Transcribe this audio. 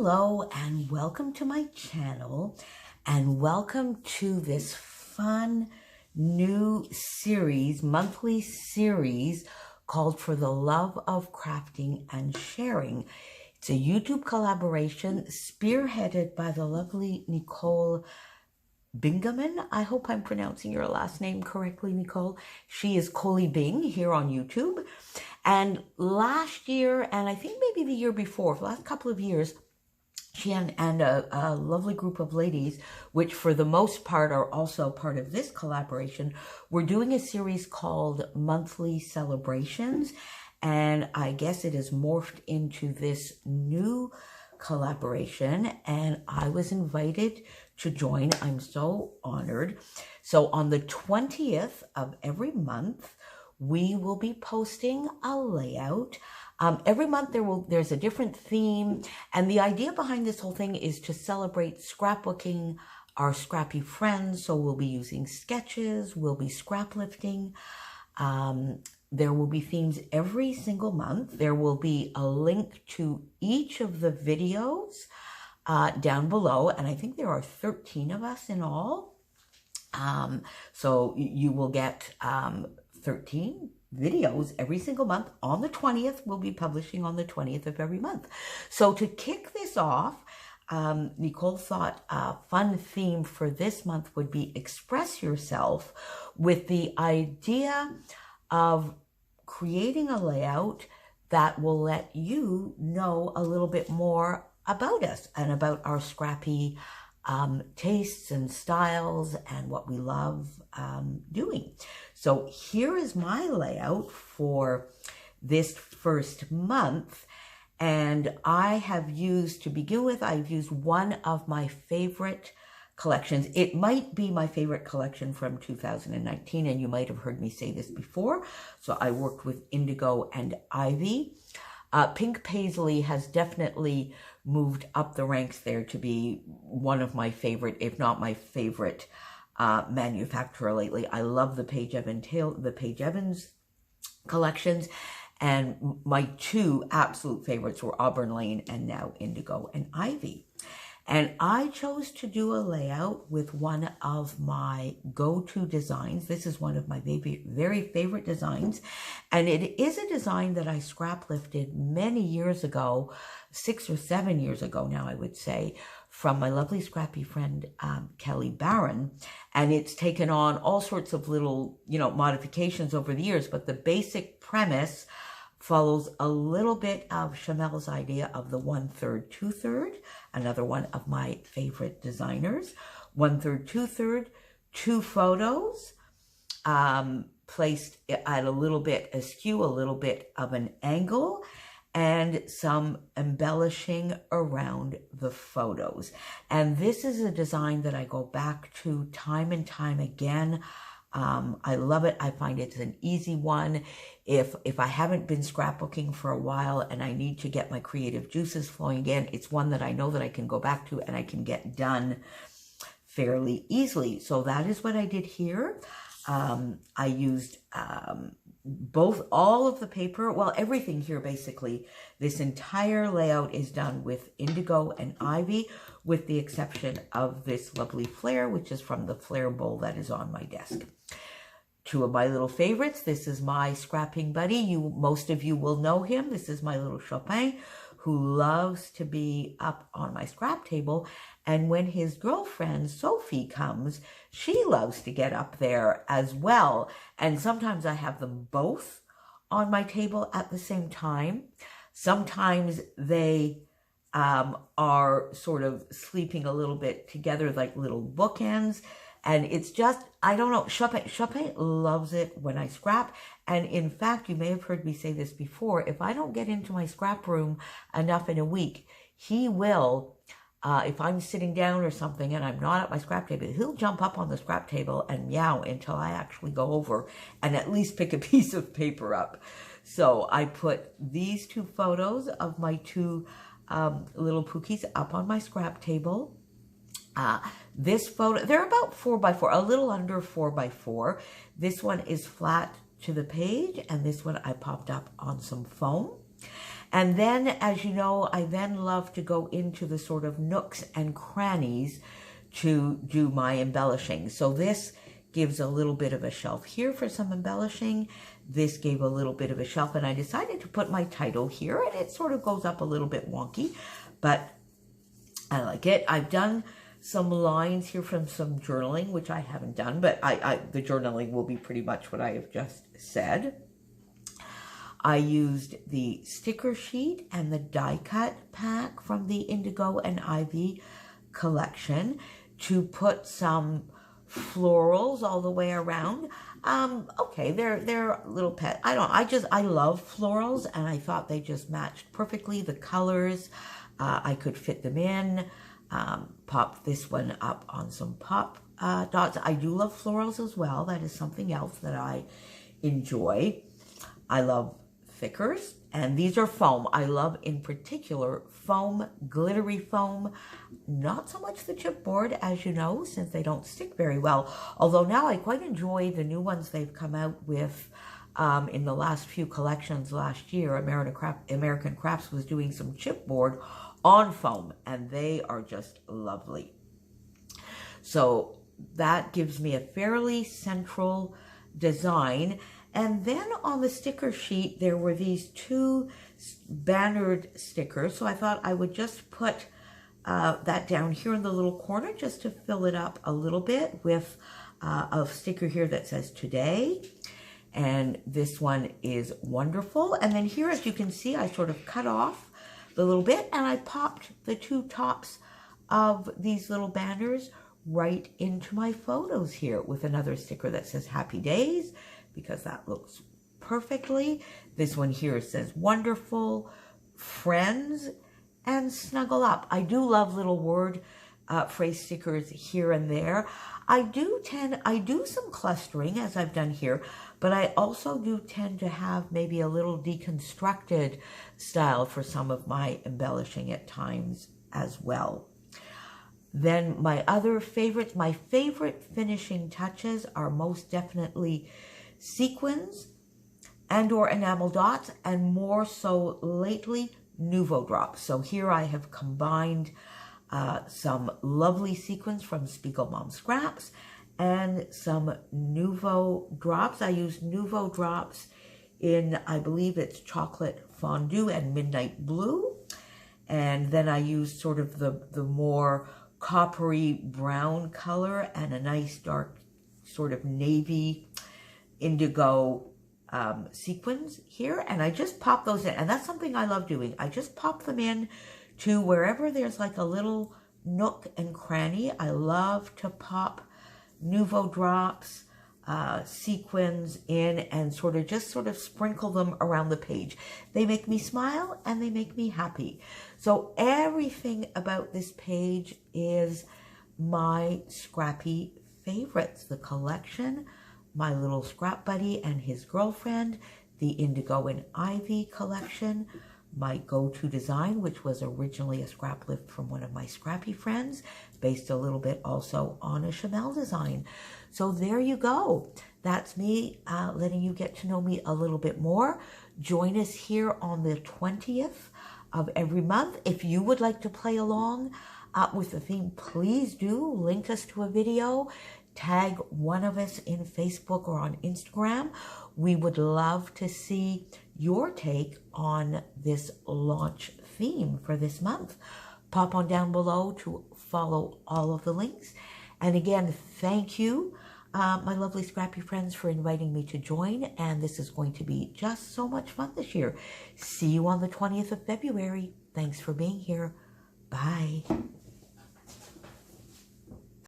Hello and welcome to my channel, and welcome to this fun new series, monthly series called For the Love of Crafting and Sharing. It's a YouTube collaboration spearheaded by the lovely Nicole Bingaman. I hope I'm pronouncing your last name correctly, Nicole. She is Coley Bing here on YouTube. And last year, and I think maybe the year before, for the last couple of years, she and a lovely group of ladies, which for the most part are also part of this collaboration, were doing a series called Monthly Celebrations. And I guess it has morphed into this new collaboration, and I was invited to join. I'm so honored. So on the 20th of every month, we will be posting a layout. Every month there's a different theme, and the idea behind this whole thing is to celebrate scrapbooking, our scrappy friends. So we'll be using sketches, we'll be scrap lifting. There will be themes every single month. There will be a link to each of the videos down below, and I think there are 13 of us in all. So you will get 13 videos every single month. On the 20th, we'll be publishing on the 20th of every month. So to kick this off, Nicole thought a fun theme for this month would be Express Yourself, with the idea of creating a layout that will let you know a little bit more about us and about our scrappy tastes and styles and what we love doing. So here is my layout for this first month. And I have used, to begin with, I've used one of my favorite collections. It might be my favorite collection from 2019, and you might have heard me say this before. So I worked with Indigo and Ivy. Pink Paisley has definitely moved up the ranks there to be one of my favorite, if not my favorite, manufacturer lately. I love the Paige Evans collections, and my two absolute favorites were Auburn Lane and now Indigo and Ivy. And I chose to do a layout with one of my go-to designs. This is one of my very favorite designs. And it is a design that I scrap lifted many years ago, 6 or 7 years ago now, I would say, from my lovely scrappy friend, Kelly Barron. And it's taken on all sorts of little, modifications over the years. But the basic premise follows a little bit of Chamel's idea of the 1/3, 2/3, another one of my favorite designers. 1/3, 2/3, 2 photos placed at a little bit askew, a little bit of an angle, and some embellishing around the photos. And this is a design that I go back to time and time again. I love it. I find it's an easy one. If I haven't been scrapbooking for a while and I need to get my creative juices flowing again, it's one that I know that I can go back to and I can get done fairly easily. So that is what I did here. I used all of the paper, well, everything here basically. This entire layout is done with Indigo and Ivy, with the exception of this lovely flare, which is from the flare bowl that is on my desk. Two of my little favorites. This is my scrapping buddy. Most of you will know him. This is my little Chopin, who loves to be up on my scrap table. And when his girlfriend, Sophie, comes, she loves to get up there as well. And sometimes I have them both on my table at the same time. Sometimes they are sort of sleeping a little bit together, like little bookends. And it's just, I don't know, Chopin loves it when I scrap. And in fact, you may have heard me say this before, if I don't get into my scrap room enough in a week, he will, if I'm sitting down or something and I'm not at my scrap table, he'll jump up on the scrap table and meow until I actually go over and at least pick a piece of paper up. So I put these 2 photos of my 2 little Pookies up on my scrap table. This photo, they're about 4x4, a little under 4x4. This one is flat to the page, and this one I popped up on some foam. And then, as you know, I then love to go into the sort of nooks and crannies to do my embellishing. So this gives a little bit of a shelf here for some embellishing. This gave a little bit of a shelf, and I decided to put my title here, and it sort of goes up a little bit wonky, but I like it. I've done some lines here from some journaling, which I haven't done, but the journaling will be pretty much what I have just said. I used the sticker sheet and the die cut pack from the Indigo and Ivy collection to put some florals all the way around. Okay, they're little pet. I love florals, and I thought they just matched perfectly. The colors, I could fit them in. Pop this one up on some pop dots. I do love florals as well. That is something else that I enjoy. I love thickers, and these are foam. I love in particular foam, glittery foam, not so much the chipboard, as you know, since they don't stick very well. Although now I quite enjoy the new ones they've come out with in the last few collections last year. American Crafts was doing some chipboard on foam, and they are just lovely. So that gives me a fairly central design. And then on the sticker sheet, there were these two bannered stickers. So I thought I would just put that down here in the little corner just to fill it up a little bit with a sticker here that says today. And this one is wonderful. And then here, as you can see, I sort of cut off the little bit, and I popped the two tops of these little banners right into my photos here with another sticker that says Happy Days, because that looks perfectly. This one here says Wonderful, Friends, and Snuggle Up. I do love little word phrase stickers here and there. I do some clustering, as I've done here, but I also do tend to have maybe a little deconstructed style for some of my embellishing at times as well. Then my other favorites, my favorite finishing touches are most definitely sequins and or enamel dots, and more so lately Nouveau drops. So here I have combined some lovely sequins from Spiegel Mom Scraps and some Nouveau drops. I use Nouveau drops in, I believe it's Chocolate Fondue and Midnight Blue. And then I use sort of the more coppery brown color and a nice dark sort of navy indigo sequins here. And I just pop those in. And that's something I love doing. I just pop them in to wherever there's like a little nook and cranny. I love to pop Nouveau drops, sequins in, and sort of sprinkle them around the page. They make me smile and they make me happy. So everything about this page is my scrappy favorites. The collection, my little scrap buddy and his girlfriend, the Indigo and Ivy collection, my go-to design, which was originally a scrap lift from one of my scrappy friends, based a little bit also on a Chanel design. So there you go. That's me letting you get to know me a little bit more. Join us here on the 20th of every month. If you would like to play along with the theme, please do. Link us to a video. Tag one of us in Facebook or on Instagram. We would love to see your take on this launch theme for this month. Pop on down below to follow all of the links. And again, thank you, my lovely scrappy friends, for inviting me to join. And this is going to be just so much fun this year. See you on the 20th of February. Thanks for being here. Bye.